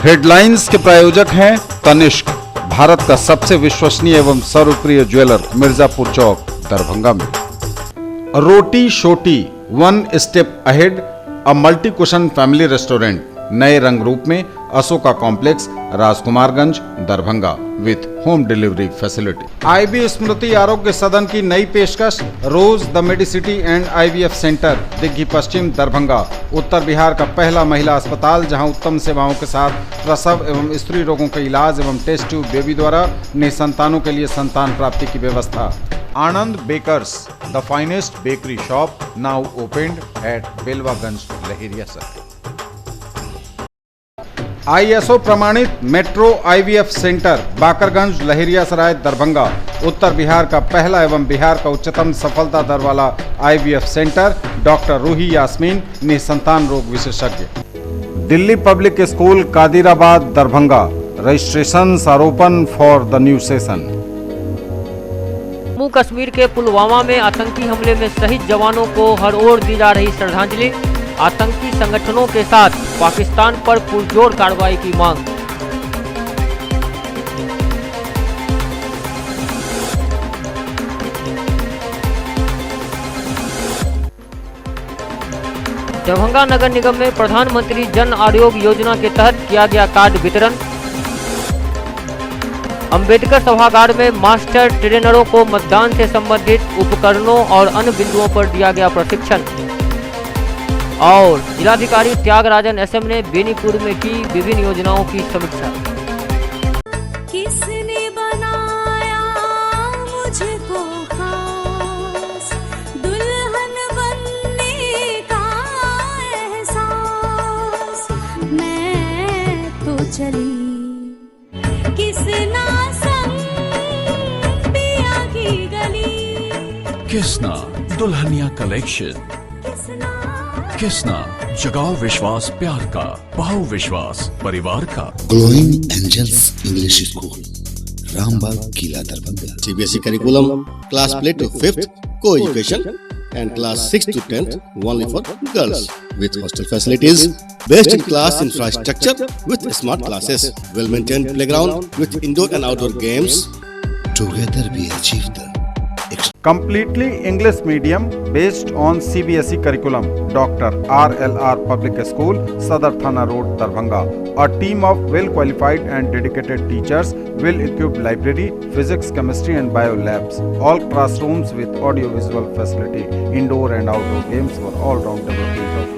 Headlines के प्रायोजक हैं तनिष्क, भारत का सबसे विश्वसनीय एवं सर्वप्रिय ज्वेलर, मिर्जापुर चौक, दरभंगा में। Roti Shoti, one step ahead, a multi cuisine family restaurant, नए रंग रूप में, Ashoka complex, Rajkumarganj, Darbhanga, with home delivery facility. IB Smriti Arogya Sadan की नई पेशकश, rose the medicity and IVF centre, Digghi Paschim, Darbhanga, उत्तर बिहार का पहला महिला अस्पताल जहां उत्तम सेवाओं के साथ प्रसव एवं स्त्री रोगों के इलाज एवं टेस्ट ट्यूब बेबी द्वारा निसंतानों के लिए संतान प्राप्ति की व्यवस्था। Anand bakers, the finest bakery shop, now opened at Belwaganj, Laheria Sarai. ISO प्रमाणित metro IVF centre, Bakarganj, Laheria Sarai, Darbhanga, उत्तर बिहार का पहला एवं बिहार का उच्चतम सफलता दर वाला IVF centre, doctor Ruhi Yasmin, निसंतान रोग विशेषज्ञ। Delhi public school, Kadirabad, Darbhanga, registration आरोपन for the new session. Jammu Kashmir के पुलवामा में आतंकी हमले में शहीद जवानों को हर ओर दी जा रही श्रद्धांजलि, आतंकी संगठनों के साथ पाकिस्तान पर पुरजोर कार्रवाई की मांग। दरभंगा नगर निगम में प्रधानमंत्री जन आरोग्य योजना के तहत किया गया कार्ड वितरण। अंबेडकर सभागार में मास्टर ट्रेनरों को मतदान से संबंधित उपकरणों और अन्य बिंदुओं पर दिया गया प्रशिक्षण। और जिलाधिकारी त्यागराजन SM ने बेनीपुर में की विभिन्न योजनाओं की समीक्षा। किसने बनाया मुझको खास, दुल्हन बनने का एहसास, मैं तो चली किसना संग पिया की गली। किसना दुल्हनिया कलेक्शन, किसना जगाओ विश्वास प्यार का, पाओ विश्वास परिवार का। Glowing angels English school, Rambagh, Kila, Darbhanga. CBSE curriculum, class play to 5th, co-education, and class 6 to 10th only for girls, with hostel facilities, best in class infrastructure with smart classes, well maintained playground with indoor and outdoor games. Together we achieve the completely English medium based on CBSE curriculum, Dr. RLR Public School, Sadar Thana Road, Darbhanga. A team of well qualified and dedicated teachers, well equipped library, physics, chemistry and bio labs. All classrooms with audio visual facility, indoor and outdoor games for all round development of your work.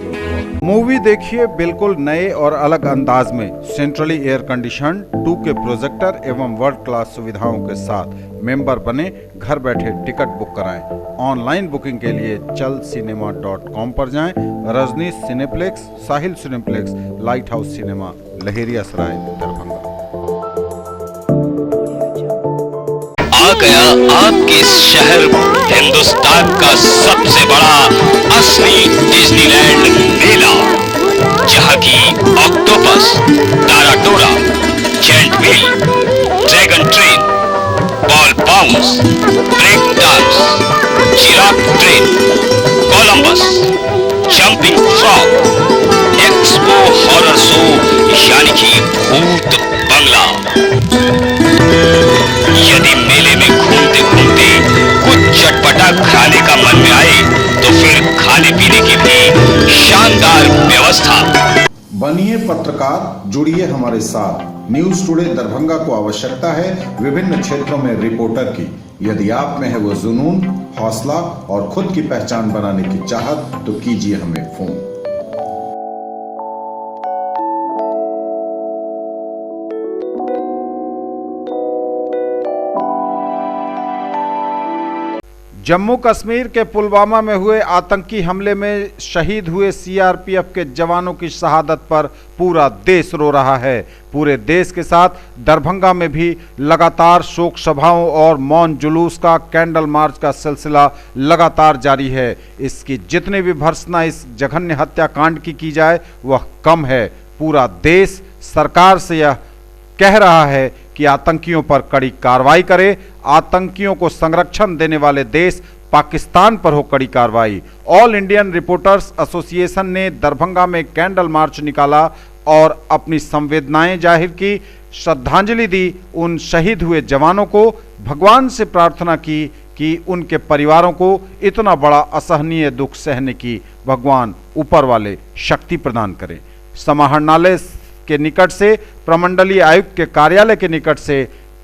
Movie देखिए बिल्कुल नए और अलग अंदाज में, centrally air condition, 2K projector एवं world class सुविधाओं के साथ। मेंबर बने, घर बैठे टिकट बुक कराएं। ऑनलाइन बुकिंग के लिए chalcinema.com पर जाएं। Rajneesh cineplex, Sahil cineplex, light house cinema, Laheria Sarai, Darbhanga. आ गया आपके शहर हिंदुस्तान का सबसे बड़ा असली डिज्नीलैंड मेला, जहां की ऑक्टोपस, ताराटोरा, giant wheel, dragon train, ball bounce, break dance, giraffe train, Columbus, jumping frog, expo horror show यानी कि भूत बंगला। यदि मेले में घूमते घूमते कुछ चटपटा खाने का मन में आए तो फिर खाने पीने की भी शानदार व्यवस्था। बनिए पत्रकार, जुड़िए हमारे साथ। न्यूज टुडे दरभंगा को आवश्यकता है विभिन्न क्षेत्रों में रिपोर्टर की। यदि आप में है वो जुनून, हौसला और खुद की पहचान बनाने की चाहत तो कीजिए हमें फोन। जम्मू कश्मीर के पुलवामा में हुए आतंकी हमले में शहीद हुए CRPF के जवानों की शहादत पर पूरा देश रो रहा है। पूरे देश के साथ दरभंगा में भी लगातार शोक सभाओं और मौन जुलूस का, कैंडल मार्च का सिलसिला लगातार जारी है। इसकी जितनी भी भर्त्सना इस जघन्य हत्याकांड की जाए वह कम है। पूरा देश सरकार से यह कह रहा है कि आतंकियों पर कड़ी कार्रवाई करे। आतंकियों को संरक्षण देने वाले देश पाकिस्तान पर हो कड़ी कार्रवाई। ऑल इंडियन रिपोर्टर्स एसोसिएशन ने दरभंगा में कैंडल मार्च निकाला। और अपनी संवेदनाएं जाहिर की, श्रद्धांजलि दी। उन शहीद हुए जवानों को भगवान से प्रार्थना की कि उनके परिवारों को इतना बड़ा असहनीय दुख सहने की भगवान ऊपर वाले शक्ति प्रदान करें। समाहरणालय के निकट से, प्रमंडलीय आयुक्त के कार्यालय के निकट से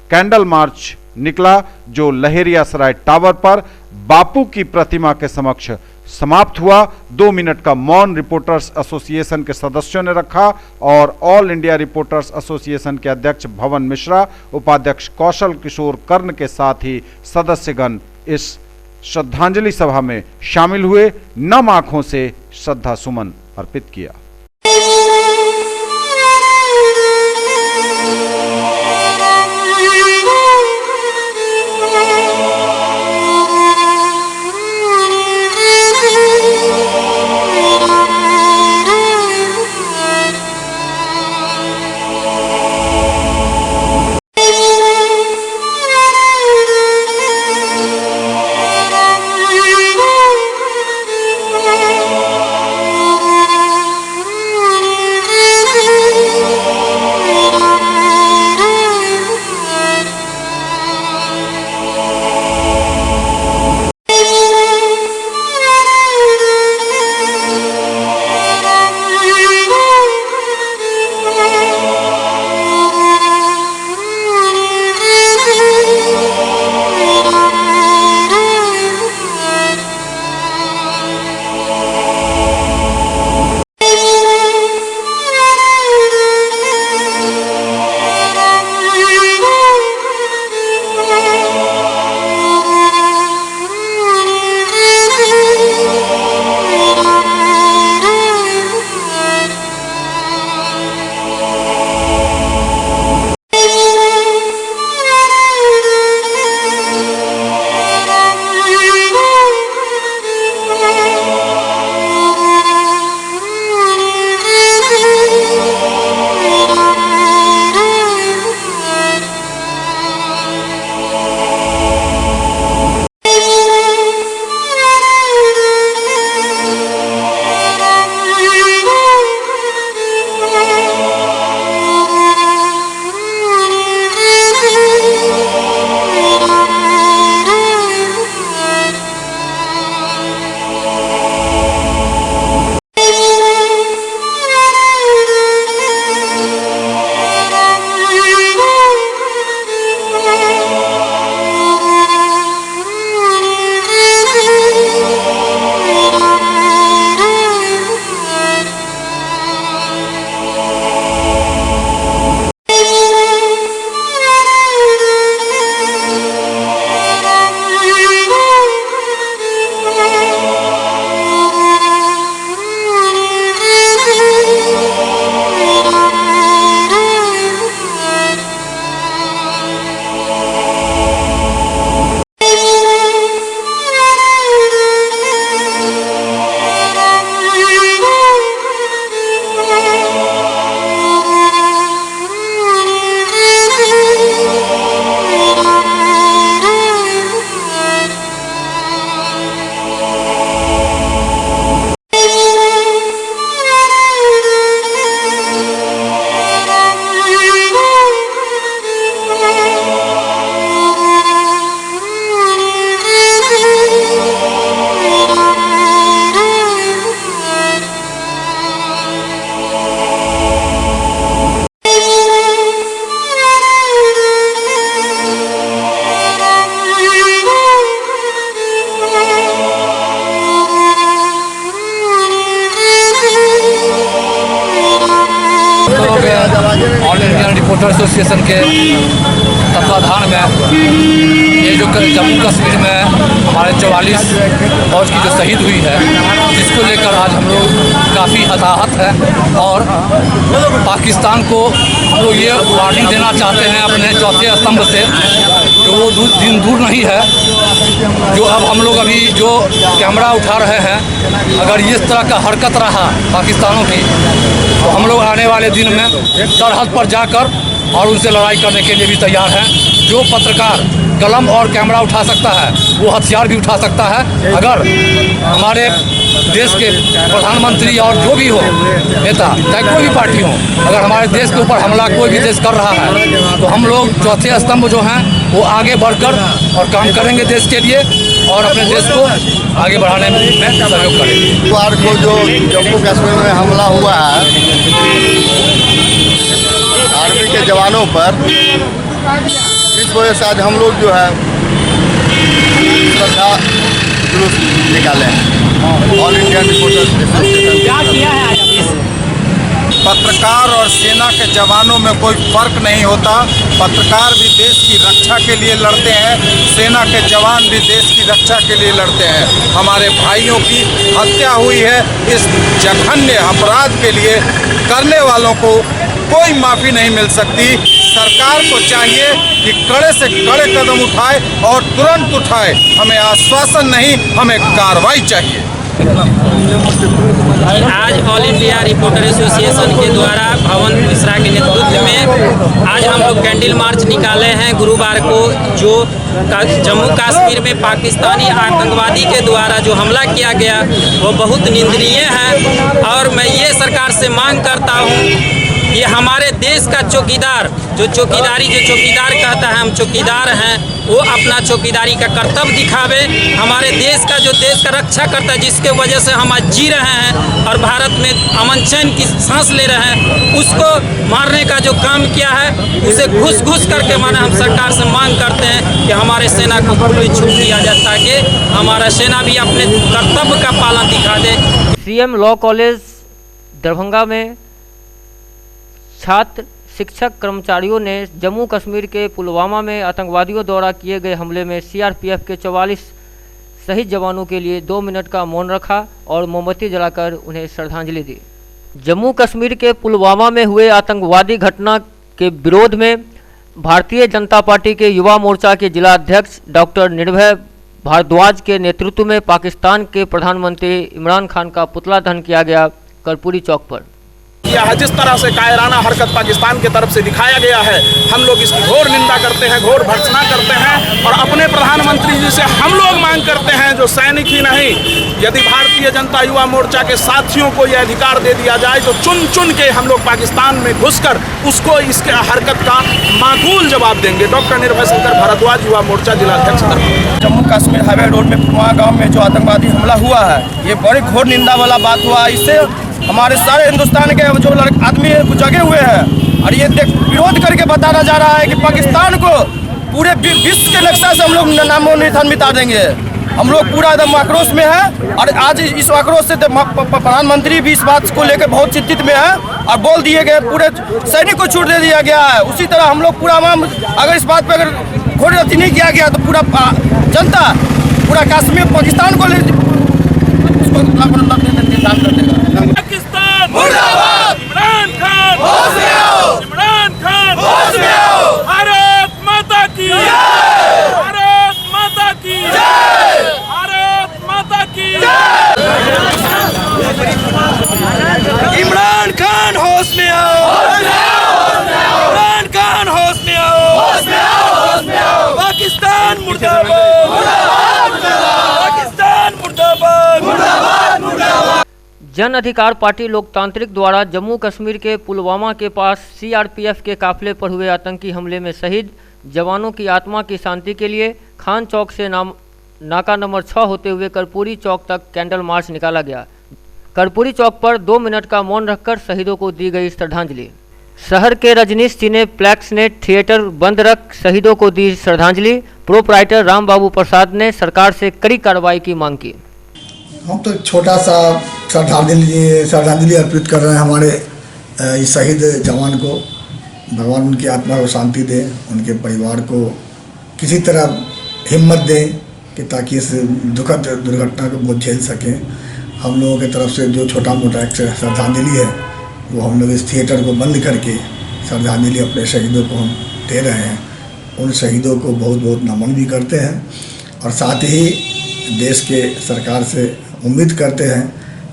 कैंडल मार्च निकला, जो लहेरिया सराय टावर पर बापू की प्रतिमा के समक्ष समाप्त हुआ। 2 मिनट का मौन रिपोर्टर्स एसोसिएशन के सदस्यों ने रखा और ऑल इंडिया रिपोर्टर्स एसोसिएशन के अध्यक्ष भवन मिश्रा, उपाध्यक्ष कौशल किशोर कर्ण के साथ ही सदस्यगण इस श्रद्धांजलि सभा में शामिल हुए। नम आंखों से श्रद्धा सुमन अर्पित किया। रिपोर्टर एसोसिएशन के तत्वाधान में ये जो जम्मू कश्मीर में हमारे 44 फौज की जो शहीद हुई है, जिसको लेकर आज हम लोग काफ़ी हताहत है और पाकिस्तान को हम लोग ये वार्निंग देना चाहते हैं अपने चौथे स्तंभ से, जो वो दिन दूर नहीं है जो अब हम लोग अभी जो कैमरा उठा रहे हैं, अगर इस तरह का हरकत रहा पाकिस्तानों की तो हम लोग आने वाले दिन में सरहद पर जाकर और उनसे लड़ाई करने के लिए भी तैयार हैं। जो पत्रकार कलम और कैमरा उठा सकता है वो हथियार भी उठा सकता है। अगर हमारे देश के प्रधानमंत्री और जो भी हो नेता, चाहे कोई भी पार्टी हो, अगर हमारे देश के ऊपर हमला कोई भी देश कर रहा है तो हम लोग चौथे स्तंभ जो हैं वो आगे बढ़कर और काम करेंगे देश के लिए और अपने देश को आगे बढ़ाने में सहयोग करेंगे। बुधवार को जो जम्मू कश्मीर में हमला हुआ है आर्मी के जवानों पर, इस वजह से आज हम लोग जो है श्रद्धा जुलूस निकाले हैं। ऑल इंडिया रिपोर्टर्स एसोसिएशन पत्रकार और सेना के जवानों में कोई फर्क नहीं होता। पत्रकार भी देश की रक्षा के लिए लड़ते हैं, सेना के जवान भी देश की रक्षा के लिए लड़ते हैं। हमारे भाइयों की हत्या हुई है, इस जघन्य अपराध के लिए करने वालों को कोई माफ़ी नहीं मिल सकती। सरकार को चाहिए कि कड़े से कड़े कदम उठाए और तुरंत उठाए। हमें आश्वासन नहीं, हमें कार्रवाई चाहिए। आज ऑल इंडिया रिपोर्टर एसोसिएशन के द्वारा भवन मिश्रा के नेतृत्व में आज हम लोग कैंडल मार्च निकाले हैं गुरुवार को, जो जम्मू कश्मीर में पाकिस्तानी आतंकवादी के द्वारा जो हमला किया गया वो बहुत निंदनीय है। और मैं ये सरकार से मांग करता हूँ कि हमारे देश का चौकीदार जो चौकीदार कहता है हम चौकीदार हैं, वो अपना चौकीदारी का कर्तव्य दिखावे। हमारे देश का रक्षा करता है, जिसके वजह से हम आज जी रहे हैं और भारत में अमन चैन की सांस ले रहे हैं, उसको मारने का जो काम किया है उसे घुस करके माने हम सरकार से मांग करते हैं कि हमारे सेना को पूरी छूट दिया जाए ताकि हमारा सेना भी अपने कर्तव्य का पालन दिखा दे। सीएम लॉ कॉलेज दरभंगा में छात्र शिक्षक कर्मचारियों ने जम्मू कश्मीर के पुलवामा में आतंकवादियों द्वारा किए गए हमले में सीआरपीएफ के 44 शहीद जवानों के लिए 2 मिनट का मौन रखा और मोमबत्ती जलाकर उन्हें श्रद्धांजलि दी। जम्मू कश्मीर के पुलवामा में हुए आतंकवादी घटना के विरोध में भारतीय जनता पार्टी के युवा मोर्चा के जिला अध्यक्ष डॉक्टर निर्भय भारद्वाज के नेतृत्व में पाकिस्तान के प्रधानमंत्री इमरान खान का पुतला दहन किया गया करपुरी चौक पर। यह जिस तरह से कायराना हरकत पाकिस्तान की तरफ से दिखाया गया है, हम लोग इसकी घोर निंदा करते हैं, घोर भर्त्सना करते हैं और अपने प्रधानमंत्री जी से हम लोग मांग करते हैं, जो सैनिक ही नहीं, यदि भारतीय जनता युवा मोर्चा के साथियों को यह अधिकार दे दिया जाए तो चुन के हम लोग पाकिस्तान में घुसकर उसको इसके हरकत का माकूल जवाब देंगे। डॉक्टर निर्भय शंकर भारद्वाज, युवा मोर्चा जिलाध्यक्ष। जम्मू कश्मीर हाईवे रोड में पुलवामा गाँव में जो आतंकवादी हमला हुआ है, ये बड़ी घोर निंदा वाला बात हुआ। इससे हमारे सारे हिंदुस्तान के जो आदमी जगे हुए हैं और ये विरोध करके बताना जा रहा है कि पाकिस्तान को पूरे विश्व के नक्शा से हम लोग नामो निशान मिटा देंगे। हम लोग पूरा एकदम आक्रोश में है और आज इस आक्रोश से प्रधानमंत्री भी इस बात को लेकर बहुत चिंतित में है और बोल दिए गए पूरे सैनिक को छूट दे दिया गया है। उसी तरह हम लोग पूरा अगर इस बात पर अगर घोर रद्द नहीं किया गया तो पूरा जनता पूरा कश्मीर पाकिस्तान को कर देगा। पाकिस्तान मुर्दाबाद, इमरान खान होश में आओ, इमरान खान होश में आओ, भारत माता की जय, भारत माता की जय, भारत माता की जय। इमरान खान होश में आओ, इमरान खान होश में आओ, पाकिस्तान मुर्दाबाद, पाकिस्तान मुर्दाबाद, मुर्दाबाद। जन अधिकार पार्टी लोकतांत्रिक द्वारा जम्मू कश्मीर के पुलवामा के पास सीआरपीएफ के काफिले पर हुए आतंकी हमले में शहीद जवानों की आत्मा की शांति के लिए खान चौक से नाका नंबर 6 होते हुए कर्पूरी चौक तक कैंडल मार्च निकाला गया। कर्पूरी चौक पर 2 मिनट का मौन रखकर शहीदों को दी गई श्रद्धांजलि। शहर के रजनीश सिनेप्लेक्स ने थिएटर बंद रख शहीदों को दी श्रद्धांजलि। प्रोपराइटर राम बाबू प्रसाद ने सरकार से कड़ी कार्रवाई की मांग की। हम तो छोटा सा श्रद्धांजलि अर्पित कर रहे हैं हमारे इस शहीद जवान को। भगवान उनकी आत्मा को शांति दे, उनके परिवार को किसी तरह हिम्मत दें कि ताकि इस दुखद दुर्घटना को वो झेल सकें। हम लोगों की तरफ से जो छोटा मोटा एक श्रद्धांजलि है वो हम लोग इस थिएटर को बंद करके श्रद्धांजलि अपने शहीदों को हम दे रहे हैं। उन शहीदों को बहुत बहुत नमन भी करते हैं और साथ ही देश के सरकार से उम्मीद करते हैं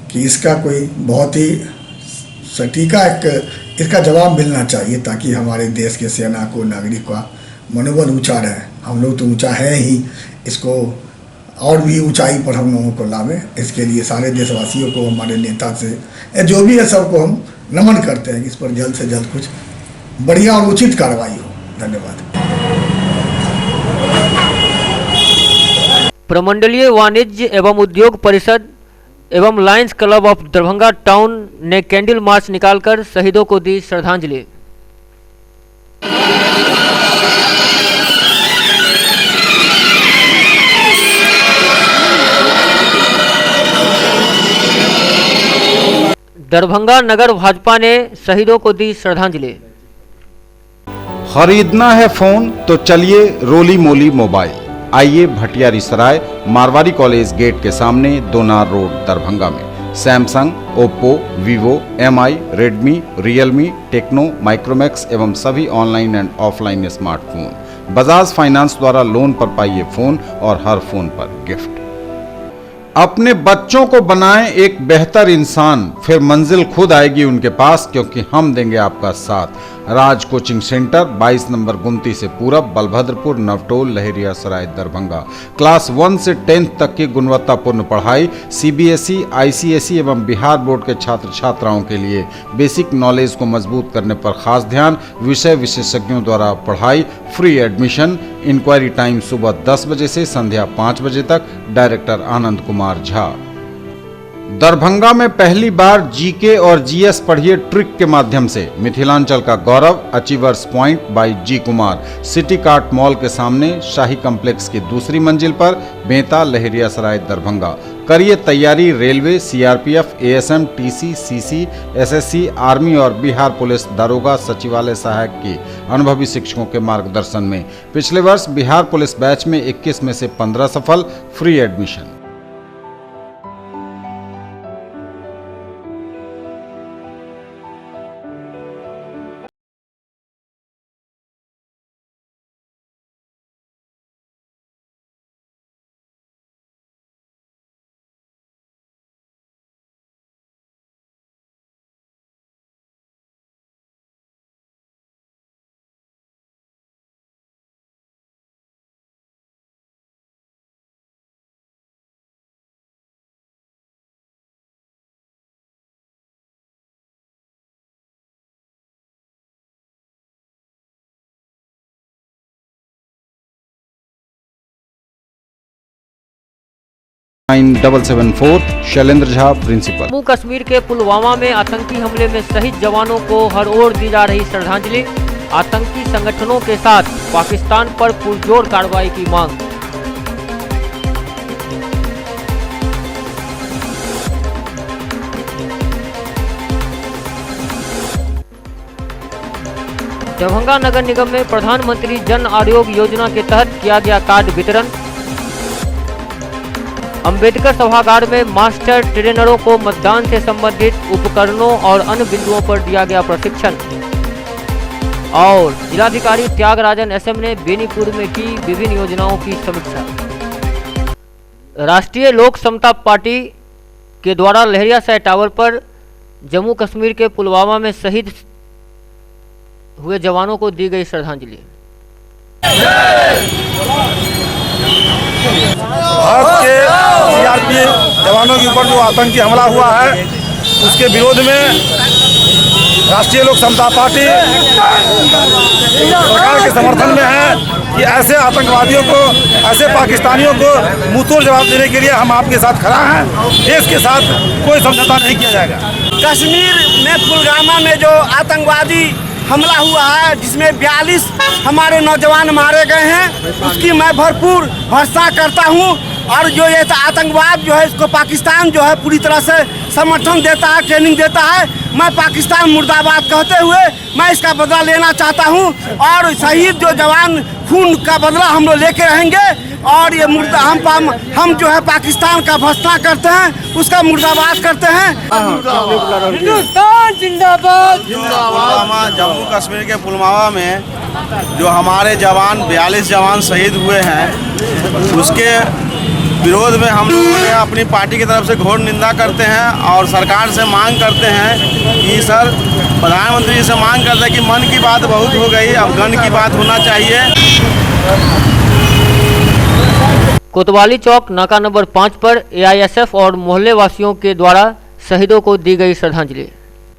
कि इसका कोई बहुत ही सटीका इसका जवाब मिलना चाहिए ताकि हमारे देश के सेना को, नागरिक का मनोबल ऊंचा रहे। हम लोग तो ऊंचा है ही, इसको और भी ऊंचाई पर हम लोगों को लावे। इसके लिए सारे देशवासियों को, हमारे नेता से जो भी है सबको हम नमन करते हैं कि इस पर जल्द से जल्द कुछ बढ़िया और उचित कार्रवाई हो। धन्यवाद। प्रमंडलीय वाणिज्य एवं उद्योग परिषद एवं Lions club of Darbhanga town ने कैंडल मार्च निकालकर शहीदों को दी श्रद्धांजलि। दरभंगा नगर भाजपा ने शहीदों को दी श्रद्धांजलि। खरीदना है फोन तो चलिए रोली मोली मोबाइल। आइए भटियारी सराय मारवाड़ी कॉलेज गेट के सामने दोनार रोड दरभंगा में Samsung, Oppo, Vivo, MI, Redmi, Realme, Tecno, Micromax एवं सभी online and offline smartphone Bajaj finance द्वारा लोन पर पाइए फोन और हर फोन पर गिफ्ट। अपने बच्चों को बनाएं एक बेहतर इंसान, फिर मंजिल खुद आएगी उनके पास, क्योंकि हम देंगे आपका साथ। राज कोचिंग सेंटर 22 नंबर गुमती से पूरब, बलभद्रपुर, नवटोल, लहरिया सराय दरभंगा। क्लास 1 से 10th तक की गुणवत्तापूर्ण पढ़ाई, सीबीएसई, आईसीएसई एवं बिहार बोर्ड के छात्र छात्राओं के लिए बेसिक नॉलेज को मजबूत करने पर खास ध्यान। विषय विशेषज्ञों द्वारा पढ़ाई, फ्री एडमिशन। इंक्वायरी टाइम सुबह 10 बजे से संध्या 5 बजे तक। डायरेक्टर आनंद कुमार झा। दरभंगा में पहली बार जीके और जीएस पढ़िए ट्रिक के माध्यम से मिथिलांचल का गौरव। Achievers point by G Kumar, city cart mall के सामने, शाही कॉम्प्लेक्स की दूसरी मंजिल पर, बेंता, लहरिया सराय दरभंगा। करिए तैयारी railway, CRPF, ASM, TC, CC, SSC, army और बिहार पुलिस दारोगा सचिवालय सहायक की अनुभवी शिक्षकों के मार्गदर्शन में। पिछले वर्ष बिहार पुलिस बैच में 21 में से 15 सफल। Free admission. Shailendra Jha principal. Jammu Kashmir के पुलवामा में आतंकी हमले में शहीद जवानों को हर ओर दी जा रही श्रद्धांजलि। आतंकी संगठनों के साथ पाकिस्तान पर पुरजोर कार्रवाई की मांग। दरभंगा नगर निगम में प्रधानमंत्री जन आरोग्य योजना के तहत किया गया कार्ड वितरण। अंबेडकर सभागार में मास्टर ट्रेनरों को मतदान से संबंधित उपकरणों और अन्य बिंदुओं पर दिया गया प्रशिक्षण। और जिलाधिकारी त्यागराजन एसएम ने बेनीपुर में की विभिन्न योजनाओं की समीक्षा। राष्ट्रीय लोक समता पार्टी के द्वारा लहरिया सराय टावर पर जम्मू कश्मीर के पुलवामा में शहीद हुए जवानों को दी गई श्रद्धांजलि। भारत के सीआरपीएफ जवानों के ऊपर जो आतंकी हमला हुआ है उसके विरोध में राष्ट्रीय लोक समता पार्टी सरकार के समर्थन में है कि ऐसे आतंकवादियों को, ऐसे पाकिस्तानियों को मुंहतोड़ जवाब देने के लिए हम आपके साथ खड़ा हैं। देश के साथ कोई समझौता नहीं किया जाएगा। कश्मीर में पुलवामा में जो आतंकवादी हमला हुआ है जिसमें 42 हमारे नौजवान मारे गए हैं, उसकी मैं भरपूर भर्त्सना करता हूं। और जो ये आतंकवाद जो है इसको पाकिस्तान जो है पूरी तरह से समर्थन देता है, ट्रेनिंग देता है। मैं पाकिस्तान मुर्दाबाद कहते हुए मैं इसका बदला लेना चाहता हूं। और शहीद जो जवान खून का बदला हम लोग लेके रहेंगे। और ये मुर्दा हम जो है पाकिस्तान का भर्त्सना करते हैं, उसका मुर्दाबाद करते हैं। हिंदुस्तान जिंदाबाद। जम्मू कश्मीर के पुलवामा में जो हमारे जवान 42 जवान शहीद हुए हैं उसके विरोध में हम लोगों ने अपनी पार्टी की तरफ से घोर निंदा करते हैं और सरकार से मांग करते हैं कि सर, प्रधानमंत्री जी से मांग करते हैं कि मन की बात बहुत हो गई, अब गन की बात होना चाहिए। कोतवाली चौक नाका नंबर 5 पर AISF और मोहल्ले वासियों के द्वारा शहीदों को दी गई श्रद्धांजलि।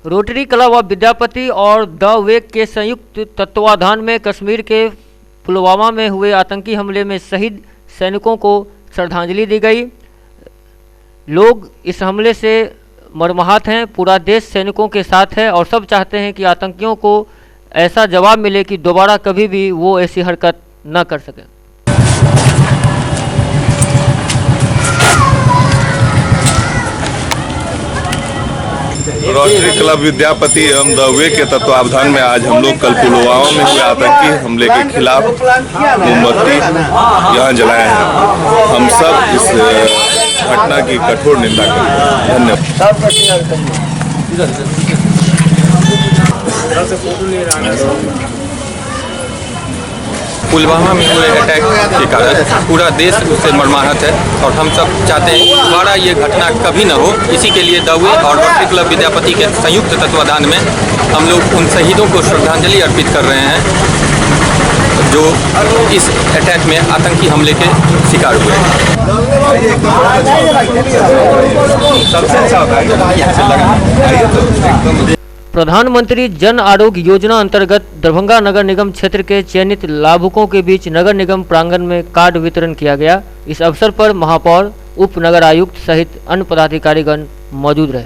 रोटरी क्लब ऑफ विद्यापति और द वेक के संयुक्त तत्वाधान में कश्मीर के पुलवामा में हुए आतंकी हमले में शहीद सैनिकों को श्रद्धांजलि दी गई। लोग इस हमले से मर्माहत हैं, पूरा देश सैनिकों के साथ है और सब चाहते हैं कि आतंकियों को ऐसा जवाब मिले कि दोबारा कभी भी वो ऐसी हरकत न कर सके। रोटरी क्लब विद्यापति एवं द वे के तत्वावधान में आज हम लोग कल पुलवामा में हुए आतंकी हमले के खिलाफ मोमबत्ती यहाँ जलाए हैं। हम सब इस घटना की कठोर निंदा करते हैं। धन्यवाद। पुलवामा में हुए अटैक के कारण पूरा देश उससे मर्माहत है और हम सब चाहते हैं कि दोबारा ये घटना कभी न हो। इसी के लिए द वे और रोटरी क्लब विद्यापति के संयुक्त तत्वाधान में हम लोग उन शहीदों को श्रद्धांजलि अर्पित कर रहे हैं जो इस अटैक में आतंकी हमले के शिकार हुए हैं। प्रधानमंत्री जन आरोग्य योजना अंतर्गत दरभंगा नगर निगम क्षेत्र के चयनित लाभुकों के बीच नगर निगम प्रांगण में कार्ड वितरण किया गया। इस अवसर पर महापौर, उप नगर आयुक्त सहित अन्य पदाधिकारीगण मौजूद रहे।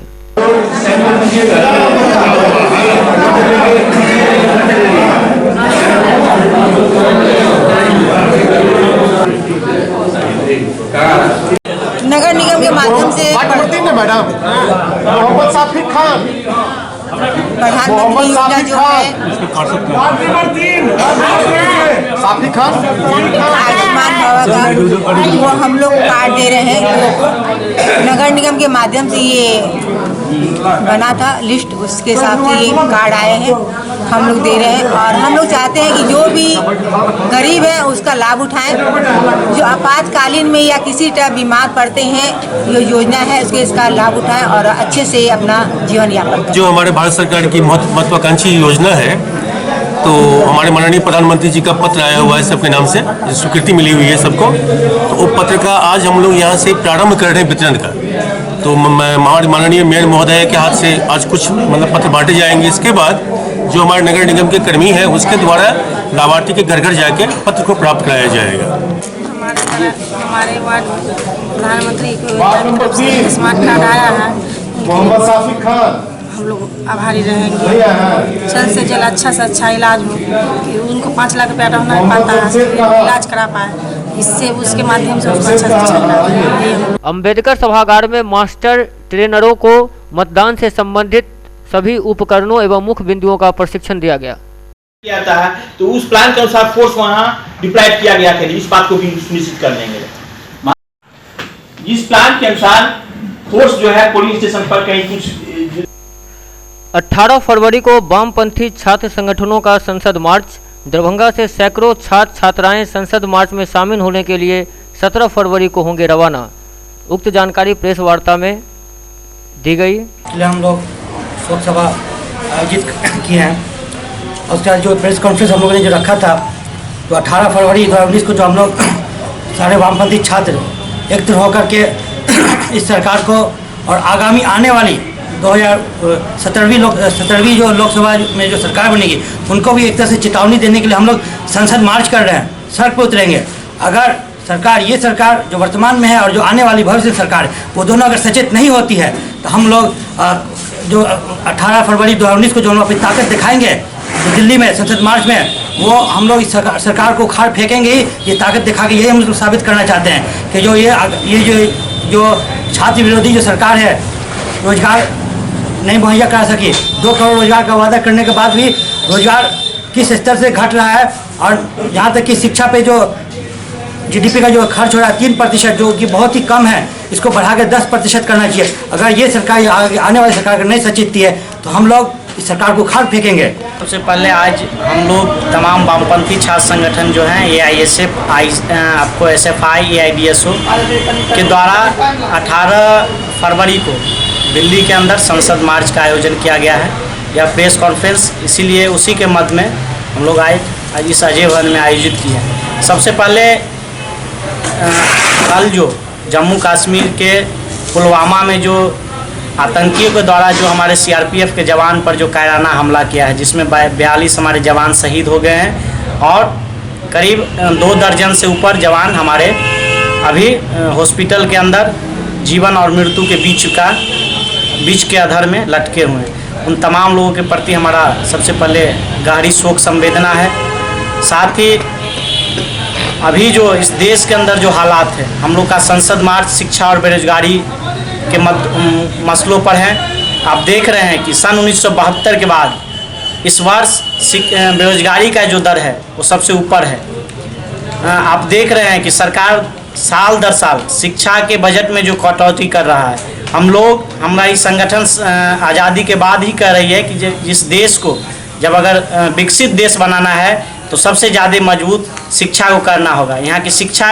नगर निगम के माध्यम से प्रधानमंत्री योजना जो है आयुष्मान भवा कार्ड वो हम लोग कार्ड दे रहे हैं। नगर निगम के माध्यम से ये बना था लिस्ट, उसके हिसाब से ये कार्ड आए हैं, हम लोग दे रहे हैं। और हम लोग चाहते हैं कि जो भी गरीब है उसका लाभ उठाएं, जो आपातकालीन में या किसी तरह बीमार पड़ते हैं, ये योजना है उसके इसका लाभ उठाएं और अच्छे से अपना जीवन यापन करें। जो हमारे भारत सरकार की महत्वाकांक्षी योजना है, तो हमारे माननीय प्रधानमंत्री जी का पत्र आया हुआ है सबके नाम से, स्वीकृति मिली हुई है सबको। तो वो पत्र का आज हम लोग यहाँ से प्रारंभ कर रहे हैं वितरण का। तो हमारे माननीय मेयर महोदय के हाथ से आज कुछ पत्र बांटे जाएंगे। इसके बाद जो हमारे नगर निगम के कर्मी हैं उसके द्वारा लाभार्थी के घर घर जाके पत्र को प्राप्त कराया जाएगा। हमारे वार्ड प्रधानमंत्री को स्मार्ट कार्ड आया है, हम लोग आभारी रहेंगे। जल्द से जल्द अच्छा से अच्छा इलाज हो, कि उनको 5 लाख रुपया रहना पाता है, इलाज करा पाए, इससे उसके माध्यम से उसको अच्छा से अच्छा इलाज। अम्बेडकर सभागार में मास्टर ट्रेनरों को मतदान से संबंधित सभी उपकरणों एवं मुख्य बिंदुओं का प्रशिक्षण दिया गया। आता है तो उस प्लान के अनुसार फोर्स वहां डिप्लॉयड किया गया था, इस बात को भी सुनिश्चित कर लेंगे। इस प्लान के अनुसार फोर्स जो है पोलिंग स्टेशन पर कहीं कुछ 18 फरवरी को वामपंथी छात्र संगठनों का संसद मार्च। दरभंगा से सैकड़ों छात्र छात्राएं संसद मार्च में शामिल होने के लिए 17 फरवरी को होंगे रवाना। उक्त जानकारी प्रेस वार्ता में दी गई। हम लोग शोक सभा आयोजित किए हैं और उसके बाद जो प्रेस कॉन्फ्रेंस हम लोगों ने जो रखा था, तो 18 फरवरी 2019 को जो हम लोग सारे वामपंथी छात्र एकत्र होकर के इस सरकार को और आगामी आने वाली 2017वीं जो लोकसभा में जो सरकार बनेगी उनको भी एक तरह से चेतावनी देने के लिए हम लोग संसद मार्च कर रहे हैं, सड़क पर उतरेंगे। अगर सरकार, ये सरकार जो वर्तमान में है और जो आने वाली भविष्य सरकार, वो दोनों अगर सचेत नहीं होती है तो हम लोग जो 18 फरवरी 2019 को जो हम अपनी ताकत दिखाएंगे दिल्ली में संसद मार्च में, वो हम लोग इस सरकार को उखाड़ फेंकेंगे। ये ताकत दिखा के यही हम लोग साबित करना चाहते हैं कि जो छात्र विरोधी जो सरकार है, रोजगार नहीं मुहैया करा सकी, 2 करोड़ रोजगार का वादा करने के बाद भी रोजगार किस स्तर से घट रहा है, और यहाँ तक कि शिक्षा पे जो जीडीपी का जो खर्च हो रहा है 3%, जो कि बहुत ही कम है, इसको बढ़ा के 10% करना चाहिए। अगर ये सरकार आने वाली सरकार अगर नहीं सचेतती है तो हम लोग इस सरकार को खाड़ फेंकेंगे। सबसे पहले आज हम लोग तमाम वामपंथी छात्र संगठन जो हैं AISF, आपको SFI, AIBSO के द्वारा 18 फरवरी को दिल्ली के अंदर संसद मार्च का आयोजन किया गया है। यह प्रेस कॉन्फ्रेंस इसीलिए उसी के मद में हम लोग आज इस अजय भवन में आयोजित किए हैं। सबसे पहले कल जो जम्मू कश्मीर के पुलवामा में जो आतंकियों के द्वारा जो हमारे सीआरपीएफ के जवान पर जो कायराना हमला किया है, जिसमें 42 हमारे जवान शहीद हो गए हैं और करीब 2 दर्जन से ऊपर जवान हमारे अभी हॉस्पिटल के अंदर जीवन और मृत्यु के बीच के अधर में लटके हुए हैं। उन तमाम लोगों के प्रति हमारा सबसे पहले गहरी शोक संवेदना है। साथ ही अभी जो इस देश के अंदर जो हालात है, हम लोग का संसद मार्च शिक्षा और बेरोजगारी के मसलों पर है। आप देख रहे हैं कि सन 1972 के बाद इस वर्ष बेरोजगारी का जो दर है वो सबसे ऊपर है। आप देख रहे हैं कि सरकार साल दर साल शिक्षा के बजट में जो कटौती कर रहा है। हमारी संगठन आज़ादी के बाद ही कह रही है कि जिस देश को जब अगर विकसित देश बनाना है तो सबसे ज़्यादा मजबूत शिक्षा को करना होगा। यहाँ की शिक्षा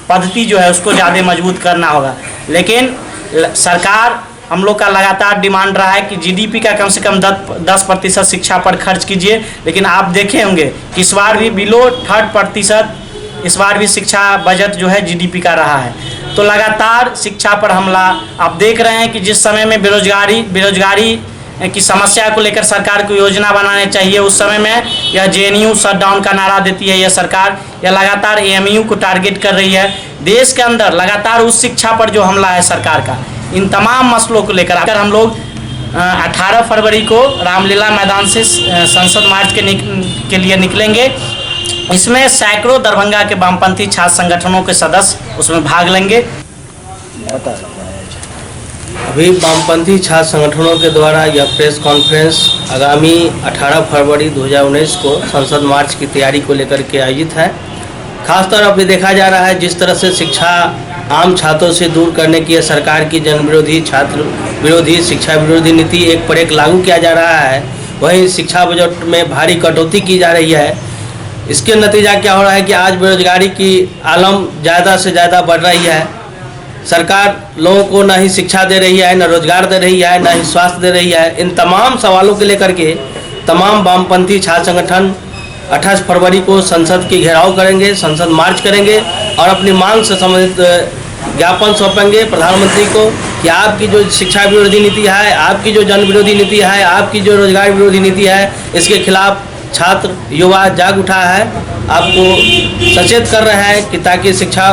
पद्धति जो है उसको ज़्यादा मजबूत करना होगा। लेकिन सरकार हम लोग का लगातार डिमांड रहा है कि जीडीपी का कम से कम 10% शिक्षा पर खर्च कीजिए। लेकिन आप देखे होंगे कि इस बार भी बिलो 3% इस बार भी शिक्षा बजट जो है जीडीपी का रहा है। तो लगातार शिक्षा पर हमला आप देख रहे हैं कि जिस समय में बेरोजगारी की समस्या को लेकर सरकार को योजना बनाने चाहिए, उस समय में यह जेएनयू शटडाउन का नारा देती है। यह सरकार यह लगातार एएमयू को टारगेट कर रही है। देश के अंदर लगातार उस शिक्षा पर जो हमला है सरकार का, इन तमाम मसलों को लेकर हम लोग 18 फरवरी को रामलीला मैदान से संसद मार्च के लिए निकलेंगे। इसमें सैकड़ों दरभंगा के वामपंथी छात्र संगठनों के सदस्य उसमें भाग लेंगे। अभी वामपंथी छात्र संगठनों के द्वारा यह प्रेस कॉन्फ्रेंस आगामी 18 फरवरी 2019 को संसद मार्च की तैयारी को लेकर के आयोजित है। खासतौर पर देखा जा रहा है जिस तरह से शिक्षा आम छात्रों से दूर करने की सरकार की जन विरोधी, छात्र विरोधी, शिक्षा विरोधी नीति एक पर एक लागू किया जा रहा है। वहीं शिक्षा बजट में भारी कटौती की जा रही है। इसके नतीजा क्या हो रहा है कि आज बेरोजगारी की आलम ज़्यादा से ज़्यादा बढ़ रही है। सरकार लोगों को न ही शिक्षा दे रही है, न रोजगार दे रही है, न ही स्वास्थ्य दे रही है। इन तमाम सवालों को लेकर के तमाम वामपंथी छात्र संगठन 28 फरवरी को संसद की घेराव करेंगे, संसद मार्च करेंगे और अपनी मांग से संबंधित ज्ञापन सौंपेंगे प्रधानमंत्री को कि आपकी जो शिक्षा विरोधी नीति है, आपकी जो जन विरोधी नीति है, आपकी जो रोजगार विरोधी नीति है, इसके खिलाफ छात्र युवा जाग उठा है। आपको सचेत कर रहे हैं कि ताकि शिक्षा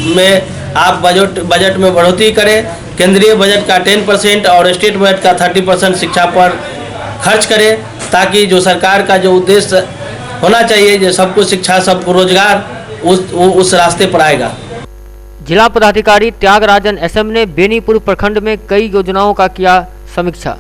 में आप बजट में बढ़ोतरी करें। केंद्रीय बजट का 10% और स्टेट बजट का 30% शिक्षा पर खर्च करें, ताकि जो सरकार का जो उद्देश्य होना चाहिए, जो सबको शिक्षा सबको रोजगार, उस रास्ते पर आएगा। जिला पदाधिकारी त्यागराजन एसएम ने बेनीपुर प्रखंड में कई योजनाओं का किया समीक्षा।